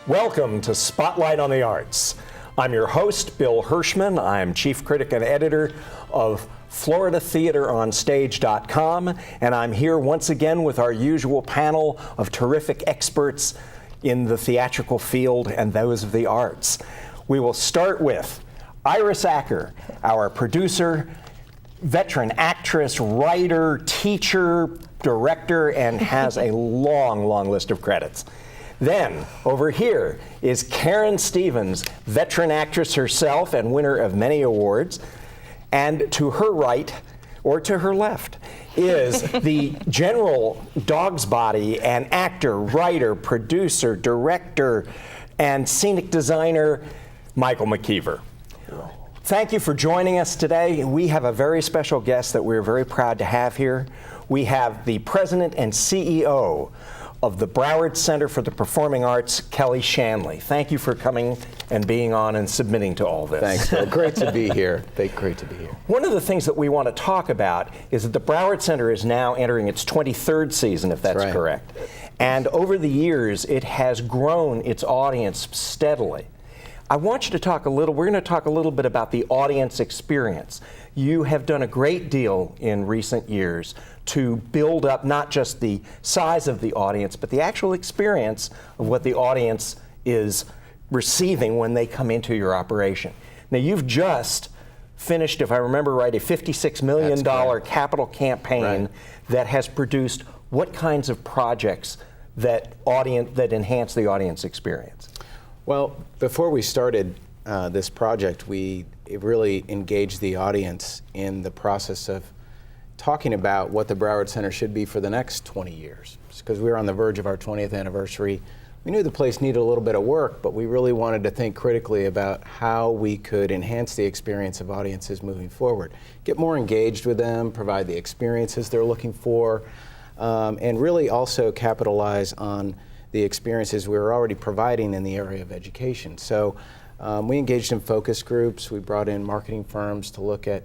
Welcome to Spotlight on the Arts. I'm your host, Bill Hirschman. I'm chief critic and editor of FloridaTheaterOnStage.com, and I'm here once again with our usual panel of terrific experts in the theatrical field and those of the arts. We will start with Iris Acker, our producer, veteran actress, writer, teacher, director, and has a long, long list of credits. Then, over here is Karen Stevens, veteran actress herself and winner of many awards. And to her right, or to her left, is the general dog's body and actor, writer, producer, director, and scenic designer, Michael McKeever. Thank you for joining us today. We have a very special guest that we're very proud to have here. We have the president and CEO of the Broward Center for the Performing Arts, Kelley Shannley. Thank you for coming and being on and submitting to all this. Thanks, Bill. Great to be here. Great to be here. One of the things that we want to talk about is that the Broward Center is now entering its 23rd season, if that's correct. And over the years, it has grown its audience steadily. I want you to talk a little, we're going to talk a little bit about the audience experience. You have done a great deal in recent years to build up not just the size of the audience, but the actual experience of what the audience is receiving when they come into your operation. Now, you've just finished, if I remember right, a $56 million capital campaign that has produced what kinds of projects that enhance the audience experience? Well, before we started this project, we really engaged the audience in the process of talking about what the Broward Center should be for the next 20 years. Because we were on the verge of our 20th anniversary. We knew the place needed a little bit of work, but we really wanted to think critically about how we could enhance the experience of audiences moving forward. Get more engaged with them, provide the experiences they're looking for, and really also capitalize on the experiences we were already providing in the area of education. So we engaged in focus groups. We brought in marketing firms to look at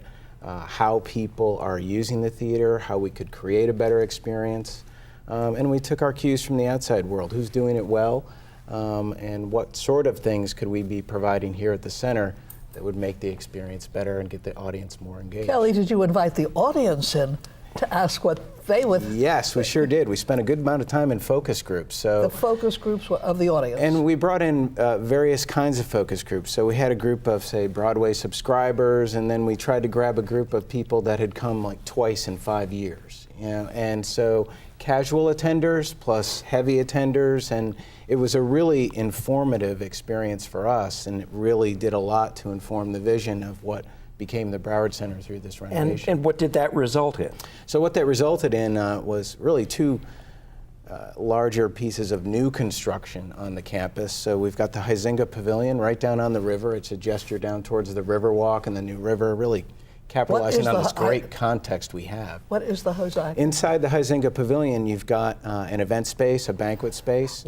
how people are using the theater, how we could create a better experience. And we took our cues from the outside world, who's doing it well, and what sort of things could we be providing here at the center that would make the experience better and get the audience more engaged. Kelley, did you invite the audience in to ask what they would? Yes, we sure did. We spent a good amount of time in focus groups. So the focus groups of the audience. And we brought in various kinds of focus groups. So we had a group of, say, Broadway subscribers, and then we tried to grab a group of people that had come like twice in 5 years. You know? And so casual attenders plus heavy attenders, and it was a really informative experience for us, and it really did a lot to inform the vision of what became the Broward Center through this renovation. And what did that result in? So what that resulted in was really two larger pieces of new construction on the campus. So we've got the Huizenga Pavilion right down on the river. It's a gesture down towards the Riverwalk and the new river, really capitalizing on this great context we have. What is the Huizenga? Inside the Huizenga Pavilion, you've got an event space, a banquet space,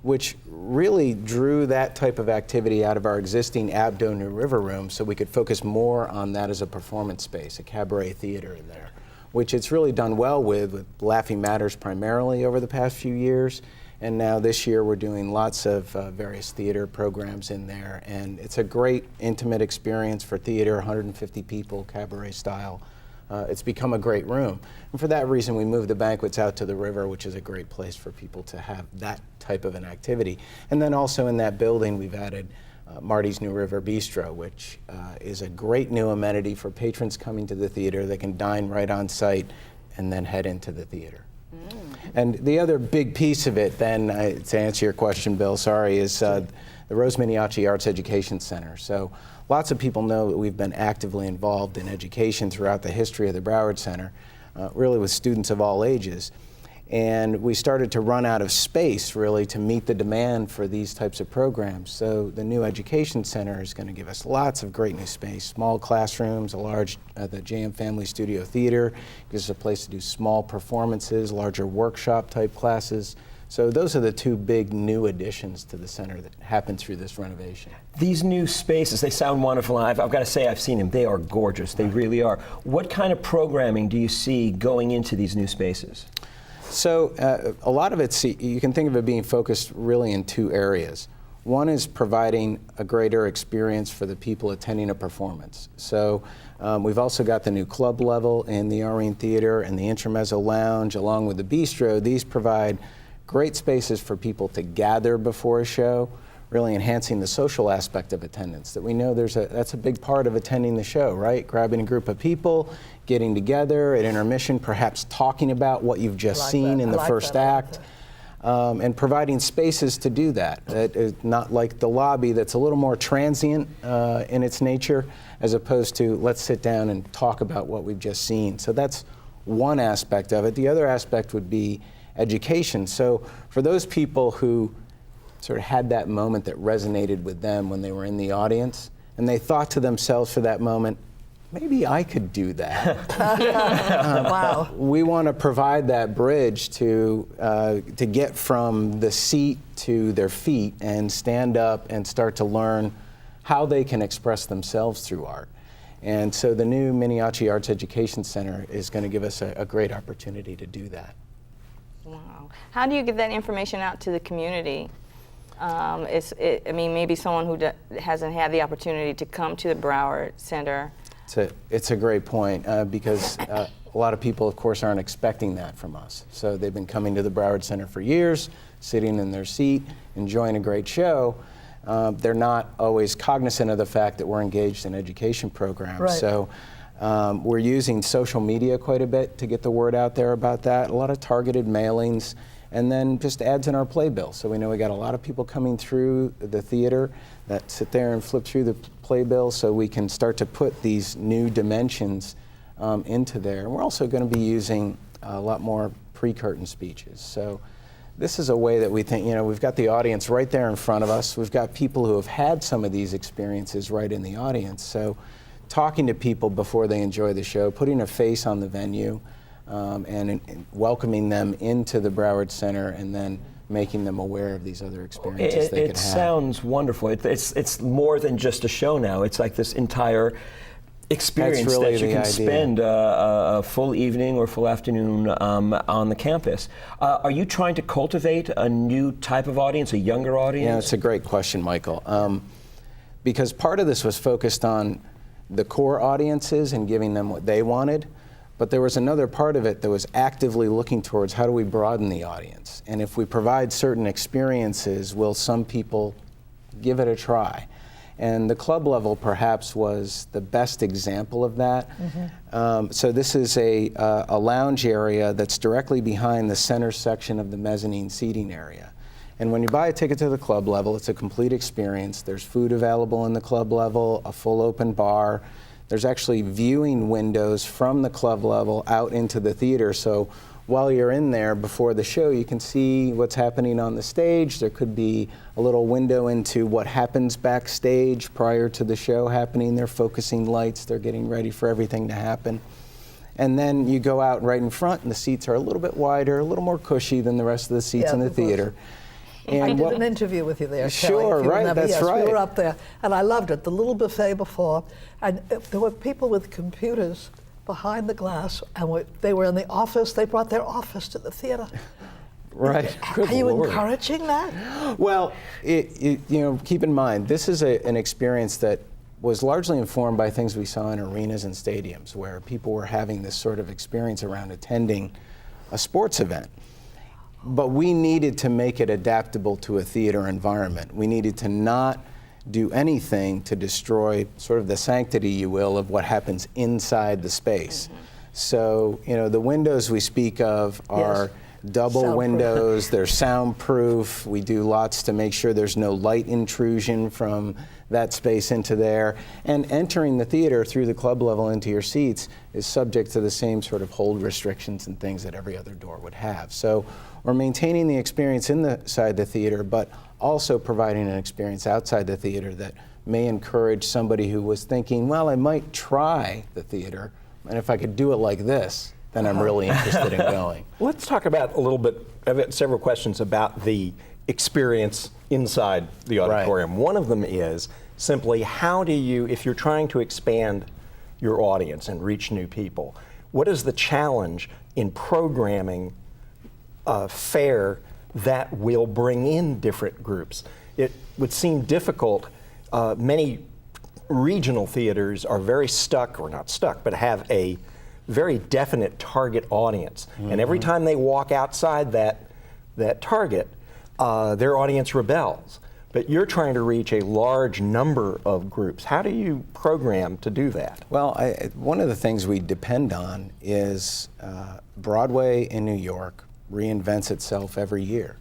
which really drew that type of activity out of our existing Abdo New River room, so we could focus more on that as a performance space, a cabaret theater in there, which it's really done well with Laughing Matters primarily over the past few years. And now this year we're doing lots of various theater programs in there, and it's a great intimate experience for theater, 150 people, cabaret style. It's become a great room. And for that reason we moved the banquets out to the river, which is a great place for people to have that type of an activity. And then also in that building we've added Marty's New River Bistro, which is a great new amenity for patrons coming to the theater. They can dine right on site and then head into the theater. And the other big piece of it then, to answer your question, Bill, sorry, is the Rose Miniaci Arts Education Center. So lots of people know that we've been actively involved in education throughout the history of the Broward Center, really with students of all ages. And we started to run out of space, really, to meet the demand for these types of programs. So the new education center is going to give us lots of great new space, small classrooms, a large, the JM Family Studio Theater, gives us a place to do small performances, larger workshop type classes. So those are the two big new additions to the center that happened through this renovation. These new spaces, they sound wonderful. I've got to say, I've seen them. They are gorgeous. They really are. What kind of programming do you see going into these new spaces? So a lot of it's, you can think of it being focused really in two areas. One is providing a greater experience for the people attending a performance. So we've also got the new club level in the Arene Theater and the Intermezzo Lounge, along with the Bistro. These provide great spaces for people to gather before a show, really enhancing the social aspect of attendance. That we know that's a big part of attending the show, right? Grabbing a group of people, getting together at intermission, perhaps talking about what you've just seen in the first act. And providing spaces to do that. That is not like the lobby that's a little more transient in its nature, as opposed to let's sit down and talk about what we've just seen. So that's one aspect of it. The other aspect would be education. So for those people who sort of had that moment that resonated with them when they were in the audience, and they thought to themselves for that moment, maybe I could do that. Wow. We want to provide that bridge to get from the seat to their feet and stand up and start to learn how they can express themselves through art. And so the new Miniaci Arts Education Center is going to give us a great opportunity to do that. Wow. How do you get that information out to the community? I mean, maybe someone who hasn't had the opportunity to come to the Broward Center. It's a great point because a lot of people, of course, aren't expecting that from us. So they've been coming to the Broward Center for years, sitting in their seat, enjoying a great show. They're not always cognizant of the fact that we're engaged in education programs. Right. So we're using social media quite a bit to get the word out there about that. A lot of targeted mailings, and then just ads in our playbill. So we know we got a lot of people coming through the theater that sit there and flip through the playbill, so we can start to put these new dimensions into there. And we're also going to be using a lot more pre-curtain speeches. So this is a way that we think, we've got the audience right there in front of us. We've got people who have had some of these experiences right in the audience. So talking to people before they enjoy the show, putting a face on the venue, and welcoming them into the Broward Center, and then making them aware of these other experiences they could have. It sounds wonderful. It's more than just a show now. It's like this entire experience really that you the can idea. spend a full evening or full afternoon on the campus. Are you trying to cultivate a new type of audience, a younger audience? Yeah, it's a great question, Michael. Because part of this was focused on the core audiences and giving them what they wanted. But there was another part of it that was actively looking towards how do we broaden the audience? And if we provide certain experiences, will some people give it a try? And the club level perhaps was the best example of that. Mm-hmm. So this is a lounge area that's directly behind the center section of the mezzanine seating area. And when you buy a ticket to the club level, it's a complete experience. There's food available in the club level, a full open bar. There's actually viewing windows from the club level out into the theater. So while you're in there before the show, you can see what's happening on the stage. There could be a little window into what happens backstage prior to the show happening. They're focusing lights. They're getting ready for everything to happen. And then you go out right in front, and the seats are a little bit wider, a little more cushy than the rest of the seats in the theater. And I did an interview with you there, Kelley. Sure, if you right, remember. that's yes, right. We were up there, and I loved it. The little buffet before, and there were people with computers behind the glass, and they were in the office. They brought their office to the theater. Right. Are you encouraging that? Well, keep in mind, this is an experience that was largely informed by things we saw in arenas and stadiums, where people were having this sort of experience around attending a sports event. But we needed to make it adaptable to a theater environment. We needed to not do anything to destroy sort of the sanctity, you will, of what happens inside the space. Mm-hmm. So, the windows we speak of are double Soundproof. windows, they're soundproof. We do lots to make sure there's no light intrusion from that space into there. And entering the theater through the club level into your seats is subject to the same sort of hold restrictions and things that every other door would have. So we're maintaining the experience inside the theater, but also providing an experience outside the theater that may encourage somebody who was thinking, well, I might try the theater, and if I could do it like this, then I'm really interested in going. Let's talk about a little bit, I've got several questions about the experience inside the auditorium. Right. One of them is simply, how do you, if you're trying to expand your audience and reach new people, what is the challenge in programming a fare that will bring in different groups? it would seem difficult. Many regional theaters are very stuck, or not stuck, but have a very definite target audience. And every time they walk outside that target, their audience rebels. But you're trying to reach a large number of groups. How do you program to do that? Well, one of the things we depend on is Broadway in New York reinvents itself every year.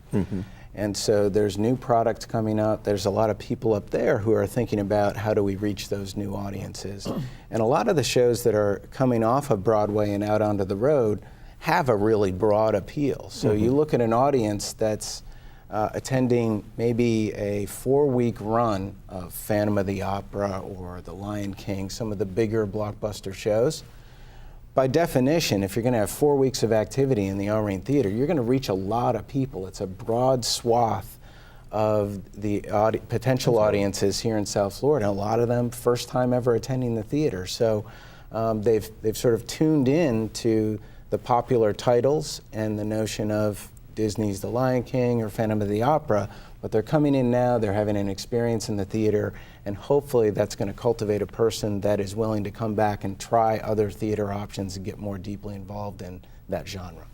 And so there's new products coming up. There's a lot of people up there who are thinking about how do we reach those new audiences. And a lot of the shows that are coming off of Broadway and out onto the road have a really broad appeal. So you look at an audience that's attending maybe a 4-week run of Phantom of the Opera or The Lion King, some of the bigger blockbuster shows. By definition, if you're going to have 4 weeks of activity in the El-Rey Theater, you're going to reach a lot of people. It's a broad swath of the potential audiences here in South Florida. A lot of them first time ever attending the theater. So they've sort of tuned in to the popular titles and the notion of Disney's The Lion King or Phantom of the Opera, but they're coming in now, they're having an experience in the theater, and hopefully that's going to cultivate a person that is willing to come back and try other theater options and get more deeply involved in that genre.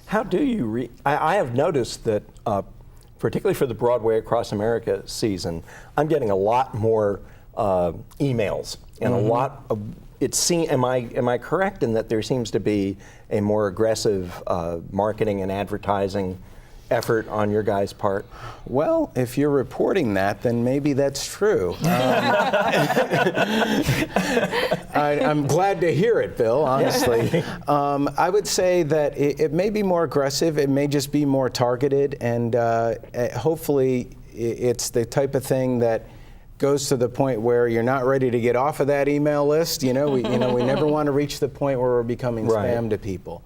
How do you I have noticed that, particularly for the Broadway Across America season, I'm getting a lot more emails and a lot of, am I correct in that there seems to be a more aggressive marketing and advertising effort on your guys' part? Well, if you're reporting that, then maybe that's true. I'm glad to hear it, Bill, honestly. I would say that it may be more aggressive, it may just be more targeted, and hopefully it's the type of thing that goes to the point where you're not ready to get off of that email list. We never want to reach the point where we're becoming spam to people.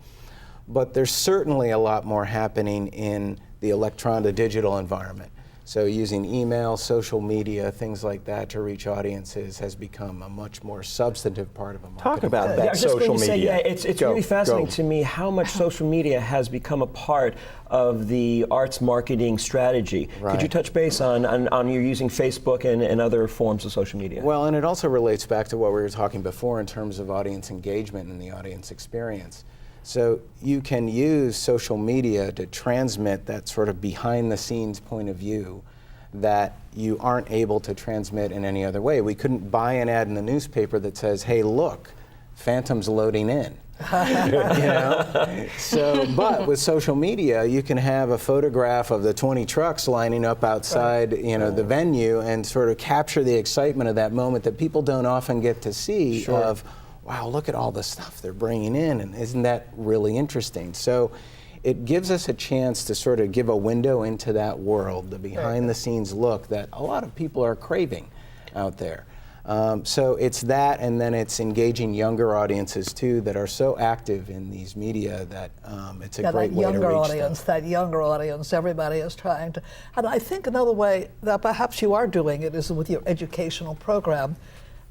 But there's certainly a lot more happening in the digital environment. So using email, social media, things like that to reach audiences has become a much more substantive part of a marketing. Talk about plan. that I was just social going to say, media. it's really fascinating to me how much social media has become a part of the arts marketing strategy. Right. Could you touch base on your using Facebook and other forms of social media? Well, and it also relates back to what we were talking before in terms of audience engagement and the audience experience. So you can use social media to transmit that sort of behind-the-scenes point of view that you aren't able to transmit in any other way. We couldn't buy an ad in the newspaper that says, "Hey, look, Phantom's loading in." So, but with social media, you can have a photograph of the 20 trucks lining up outside, the venue, and sort of capture the excitement of that moment that people don't often get to see. Of, wow, look at all the stuff they're bringing in, and isn't that really interesting? So it gives us a chance to sort of give a window into that world, the behind-the-scenes look that a lot of people are craving out there. So it's that, and then it's engaging younger audiences, too, that are so active in these media that it's a great way to reach that younger audience, everybody is trying to. And I think another way that perhaps you are doing it is with your educational program.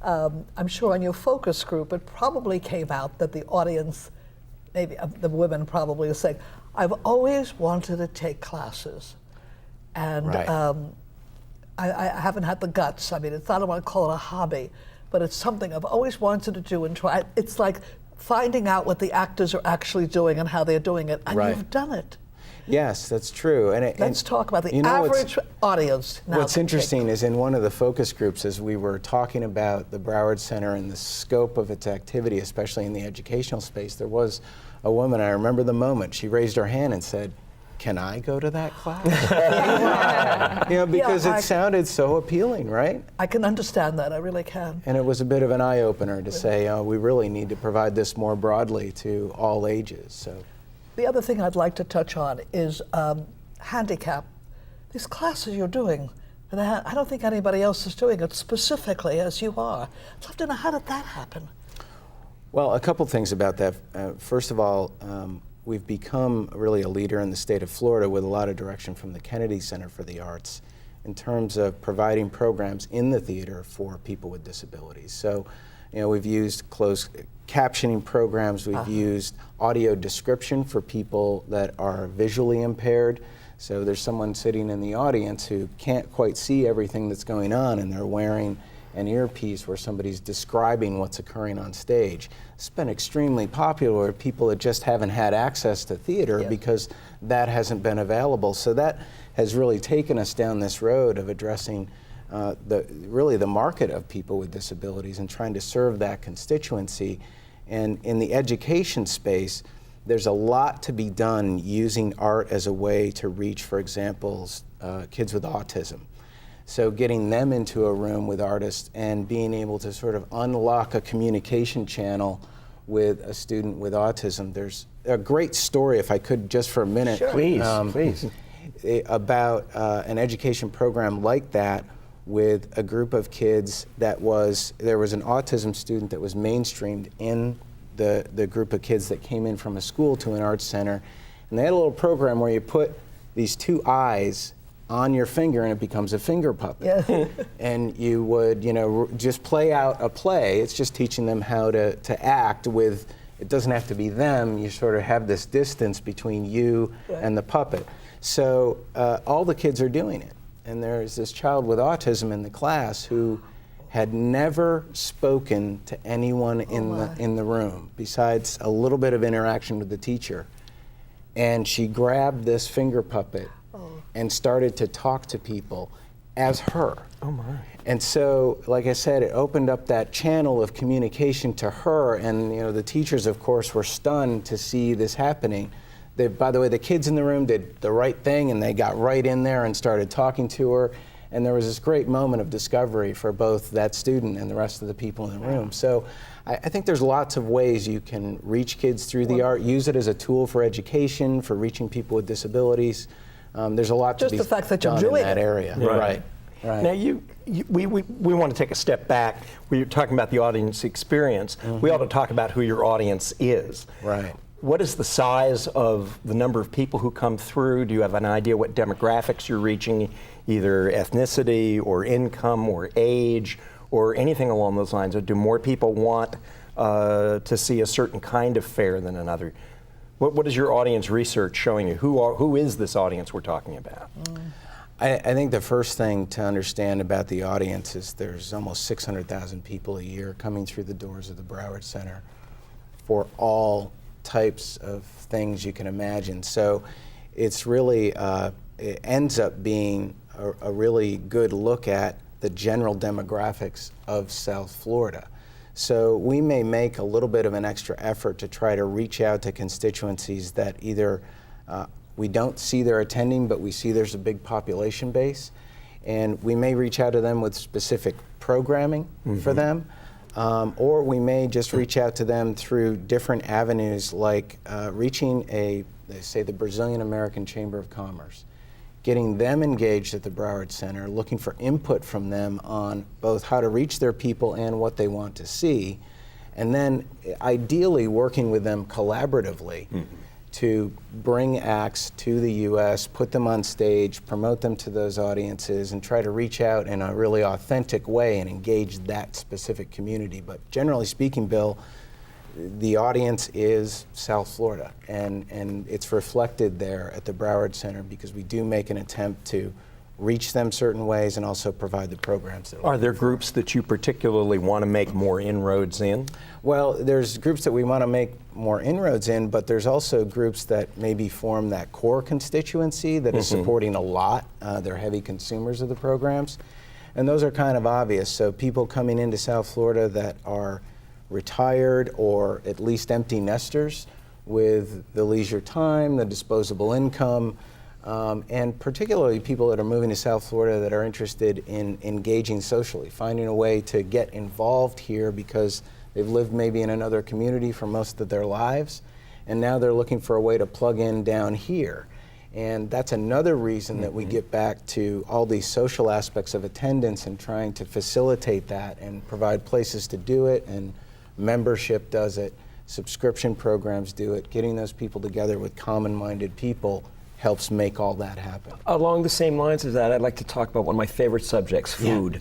I'm sure in your focus group, it probably came out that the audience, maybe the women probably are saying, I've always wanted to take classes. And I haven't had the guts. I mean, I don't want to call it a hobby, but it's something I've always wanted to do and try. It's like finding out what the actors are actually doing and how they're doing it, and you've done it. Yes, that's true. Let's talk about the average audience. Now, what's interesting is in one of the focus groups, as we were talking about the Broward Center and the scope of its activity, especially in the educational space, there was a woman, I remember the moment, she raised her hand and said, "Can I go to that class?" Because it sounded so appealing, right? I can understand that, I really can. And it was a bit of an eye-opener to say, we really need to provide this more broadly to all ages. So. The other thing I'd like to touch on is handicap. These classes you're doing, and I don't think anybody else is doing it specifically as you are. I'd love to know, how did that happen? Well, a couple things about that. First of all, we've become really a leader in the state of Florida with a lot of direction from the Kennedy Center for the Arts in terms of providing programs in the theater for people with disabilities. So, we've used closed captioning programs, we've used audio description for people that are visually impaired. So there's someone sitting in the audience who can't quite see everything that's going on, and they're wearing an earpiece where somebody's describing what's occurring on stage. It's been extremely popular with people that just haven't had access to theater because that hasn't been available. So that has really taken us down this road of addressing the market of people with disabilities and trying to serve that constituency. And in the education space, there's a lot to be done using art as a way to reach, for example, kids with autism. So getting them into a room with artists and being able to sort of unlock a communication channel with a student with autism. There's a great story, if I could just for a minute. Sure. Please. About an education program like that with a group of kids there was an autism student that was mainstreamed in the group of kids that came in from a school to an arts center. And they had a little program where you put these two eyes on your finger and it becomes a finger puppet. Yeah. And you would, just play out a play. It's just teaching them how to act with, it doesn't have to be them. You sort of have this distance between you and the puppet. So all the kids are doing it. And there's this child with autism in the class who had never spoken to anyone in the room besides a little bit of interaction with the teacher. And she grabbed this finger puppet and started to talk to people as her. Oh my. And so, like I said, it opened up that channel of communication to her, and the teachers, of course, were stunned to see this happening. By the way, the kids in the room did the right thing, and they got right in there and started talking to her, and there was this great moment of discovery for both that student and the rest of the people in the room. So I think there's lots of ways you can reach kids through the art, use it as a tool for education, for reaching people with disabilities. There's a lot to be just the fact that you're done doing in that area. Right. Right. Now, we want to take a step back. We're talking about the audience experience. We ought to talk about who your audience is. Right. What is the size of the number of people who come through? Do you have an idea what demographics you're reaching, either ethnicity or income or age or anything along those lines? Or do more people want to see a certain kind of fair than another? What is your audience research showing you? Who is this audience we're talking about? I think the first thing to understand about the audience is there's almost 600,000 people a year coming through the doors of the Broward Center for all types of things you can imagine. So it's really, it ends up being a really good look at the general demographics of South Florida. So we may make a little bit of an extra effort to try to reach out to constituencies that either we don't see they're attending, but we see there's a big population base. And we may reach out to them with specific programming for them. Or we may just reach out to them through different avenues, like reaching they say the Brazilian American Chamber of Commerce, getting them engaged at the Broward Center, looking for input from them on both how to reach their people and what they want to see, and then ideally working with them collaboratively to bring acts to the U.S., put them on stage, promote them to those audiences, and try to reach out in a really authentic way and engage that specific community. But generally speaking, Bill, the audience is South Florida, and it's reflected there at the Broward Center because we do make an attempt to reach them certain ways and also provide the programs. Are there groups that you particularly want to make more inroads in? Well, there's groups that we want to make more inroads in, but there's also groups that maybe form that core constituency that is supporting a lot. They're heavy consumers of the programs, and those are kind of obvious. So people coming into South Florida that are retired or at least empty nesters with the leisure time, the disposable income, and particularly people that are moving to South Florida that are interested in engaging socially, finding a way to get involved here because they've lived maybe in another community for most of their lives, and now they're looking for a way to plug in down here. And that's another reason that we get back to all these social aspects of attendance and trying to facilitate that and provide places to do it, and membership does it, subscription programs do it, getting those people together with common-minded people helps make all that happen. Along the same lines as that, I'd like to talk about one of my favorite subjects, food.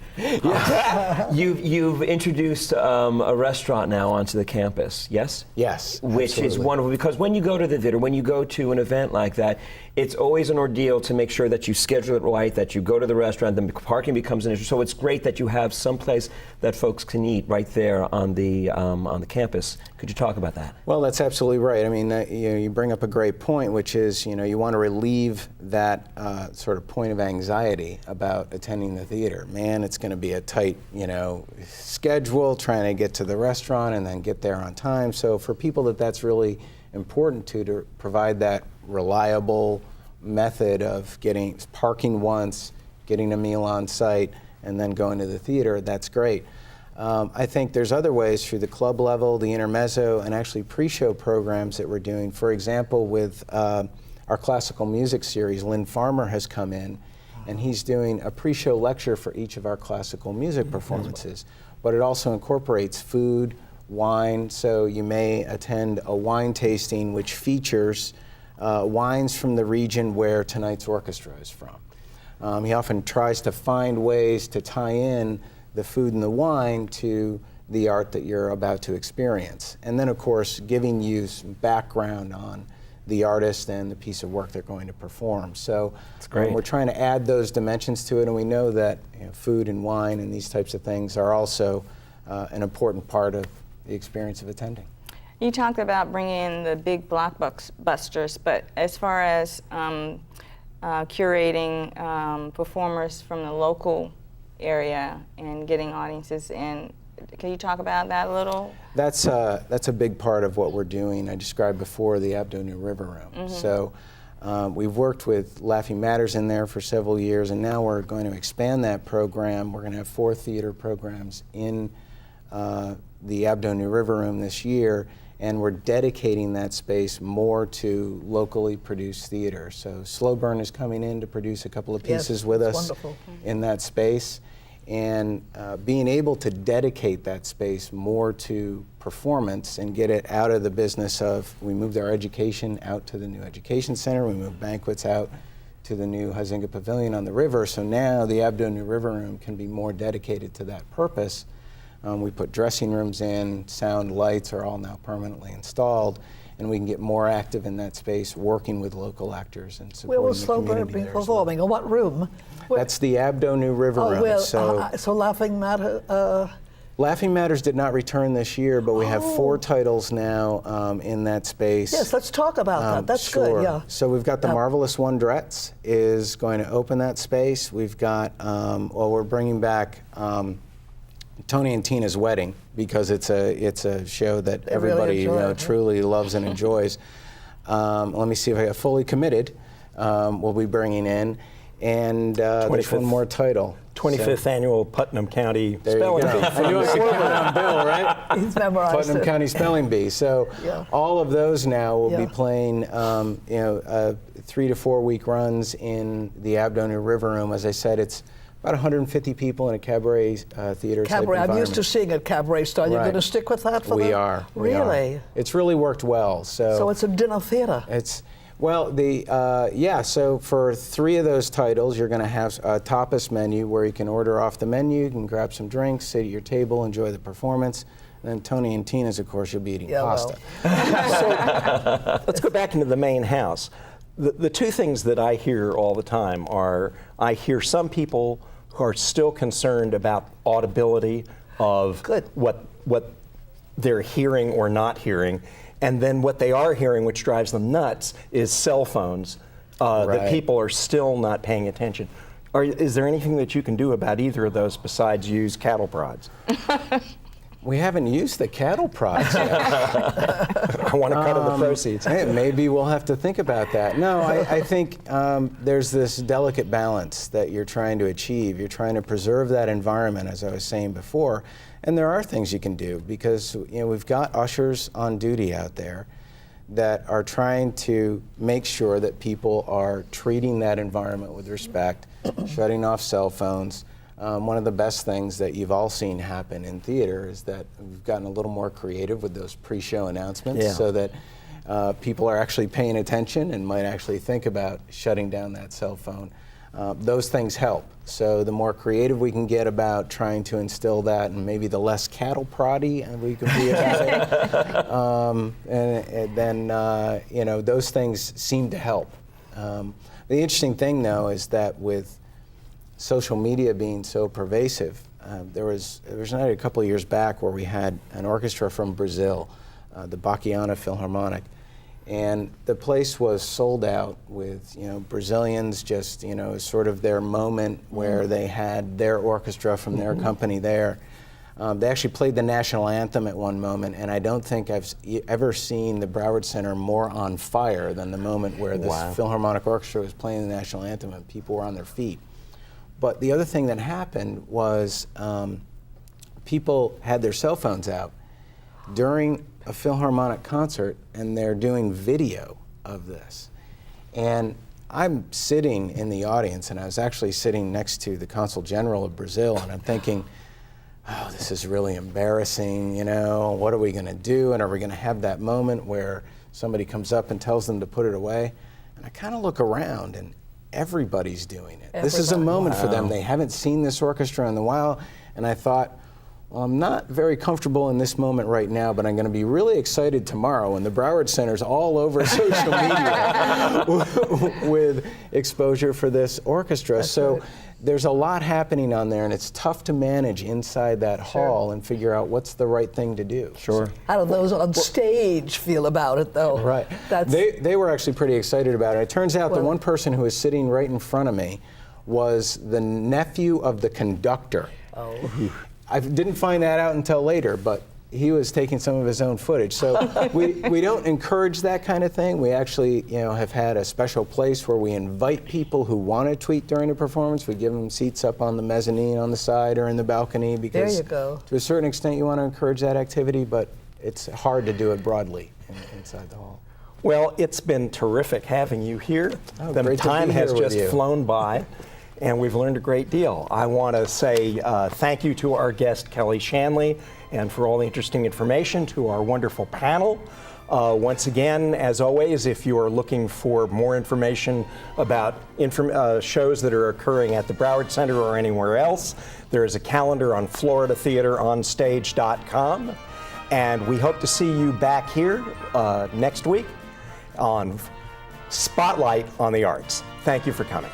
You've introduced a restaurant now onto the campus, yes? Yes, Which is absolutely. wonderful, because when you go to the theater, when you go to an event like that, it's always an ordeal to make sure that you schedule it right, that you go to the restaurant, then parking becomes an issue. So it's great that you have some place that folks can eat right there on the campus. Could you talk about that? Well, that's absolutely right. I mean, you bring up a great point, which is, you want to relieve that sort of point of anxiety about attending the theater. Man, it's going to be a tight, schedule trying to get to the restaurant and then get there on time. So for people that's really important to provide that reliable method of getting parking once, getting a meal on site, and then going to the theater, that's great. I think there's other ways through the club level, the intermezzo, and actually pre-show programs that we're doing. For example, with our classical music series, Lynn Farmer has come in, and he's doing a pre-show lecture for each of our classical music performances. But it also incorporates food, wine, so you may attend a wine tasting which features wines from the region where tonight's orchestra is from. He often tries to find ways to tie in the food and the wine to the art that you're about to experience. And then, of course, giving you some background on the artist and the piece of work they're going to perform. So we're trying to add those dimensions to it, and we know that food and wine and these types of things are also an important part of the experience of attending. You talked about bringing in the big blockbusters, but as far as curating performers from the local area and getting audiences in, can you talk about that a little? That's a big part of what we're doing. I described before the Abdo New River Room. So we've worked with Laughing Matters in there for several years, and now we're going to expand that program. We're going to have 4 theater programs in the Abdo New River Room this year, and we're dedicating that space more to locally produced theater. So Slow Burn is coming in to produce a couple of pieces with us in that space. And being able to dedicate that space more to performance and get it out of the business of, we moved our education out to the new education center, we moved banquets out to the new Huizenga Pavilion on the river, so now the Abdo New River Room can be more dedicated to that purpose. We put dressing rooms in, sound, lights are all now permanently installed, and we can get more active in that space, working with local actors and supporting Where will the Slow Burn community be there as well. performing? In what room? That's the Abdo New River Room. So Laughing Matter. Laughing Matters did not return this year, but we have 4 titles now in that space. Yes, let's talk about that. That's sure. good. Yeah. So we've got the Marvelous Wondrettes is going to open that space. We've got we're bringing back Tony and Tina's Wedding, because it's a show that everybody truly loves and enjoys. Let me see if I got Fully Committed. We'll be bringing in. And there's one more title. 25th Annual Putnam County There Spelling you go. Bee. I knew I could put it on Bill, right? He's memorized Putnam it. County Spelling Bee. So all of those now will be playing 3 to 4 week runs in the Abdo New River Room. As I said, it's about 150 people in a cabaret theater type Cabaret. I'm used to environment. seeing it cabaret style. You're Right. going to stick with that for We that? are. Really? It's really worked well. So it's a dinner theater. It's so for 3 of those titles, you're going to have a tapas menu where you can order off the menu, you can grab some drinks, sit at your table, enjoy the performance. And then Tony and Tina's, of course, you'll be eating pasta. So let's go back into the main house. The 2 things that I hear all the time are, I hear some people who are still concerned about audibility of what they're hearing or not hearing. And then what they are hearing, which drives them nuts, is cell phones that people are still not paying attention. Is there anything that you can do about either of those besides use cattle prods? We haven't used the cattle prods yet. I want to cut of the proceeds. Hey, maybe we'll have to think about that. No, I think there's this delicate balance that you're trying to achieve. You're trying to preserve that environment, as I was saying before. And there are things you can do, because we've got ushers on duty out there that are trying to make sure that people are treating that environment with respect, shutting off cell phones. One of the best things that you've all seen happen in theater is that we've gotten a little more creative with those pre-show announcements, so that people are actually paying attention and might actually think about shutting down that cell phone. Those things help. So the more creative we can get about trying to instill that, and maybe the less cattle proddy we can be about it, and then those things seem to help. The interesting thing, though, is that with social media being so pervasive, there was a night a couple of years back where we had an orchestra from Brazil, the Bachiana Philharmonic, and the place was sold out with Brazilians, just sort of their moment where they had their orchestra from their company there. They actually played the national anthem at one moment, and I don't think I've ever seen the Broward Center more on fire than the moment where this Philharmonic Orchestra was playing the national anthem and people were on their feet. But the other thing that happened was people had their cell phones out during a Philharmonic concert, and they're doing video of this. And I'm sitting in the audience, and I was actually sitting next to the Consul General of Brazil, and I'm thinking, oh, this is really embarrassing, what are we going to do? And are we going to have that moment where somebody comes up and tells them to put it away? And I kind of look around, and everybody's doing it. This is a moment for them. They haven't seen this orchestra in a while, and I thought, well, I'm not very comfortable in this moment right now, but I'm going to be really excited tomorrow when the Broward Center's all over social media with exposure for this orchestra. So there's a lot happening on there, and it's tough to manage inside that hall and figure out what's the right thing to do. Sure. How do those on stage feel about it, though? Right. They were actually pretty excited about it. It turns out the one person who was sitting right in front of me was the nephew of the conductor. Oh. I didn't find that out until later, but he was taking some of his own footage. So we don't encourage that kind of thing. We actually have had a special place where we invite people who want to tweet during the performance. We give them seats up on the mezzanine on the side or in the balcony, because there you go. To a certain extent you want to encourage that activity, but it's hard to do it broadly inside the hall. Well, it's been terrific having you here. The time has just flown by, and we've learned a great deal. I want to say thank you to our guest, Kelley Shannley, and for all the interesting information, to our wonderful panel. Once again, as always, if you are looking for more information about shows that are occurring at the Broward Center or anywhere else, there is a calendar on floridatheateronstage.com. And we hope to see you back here next week on Spotlight on the Arts. Thank you for coming.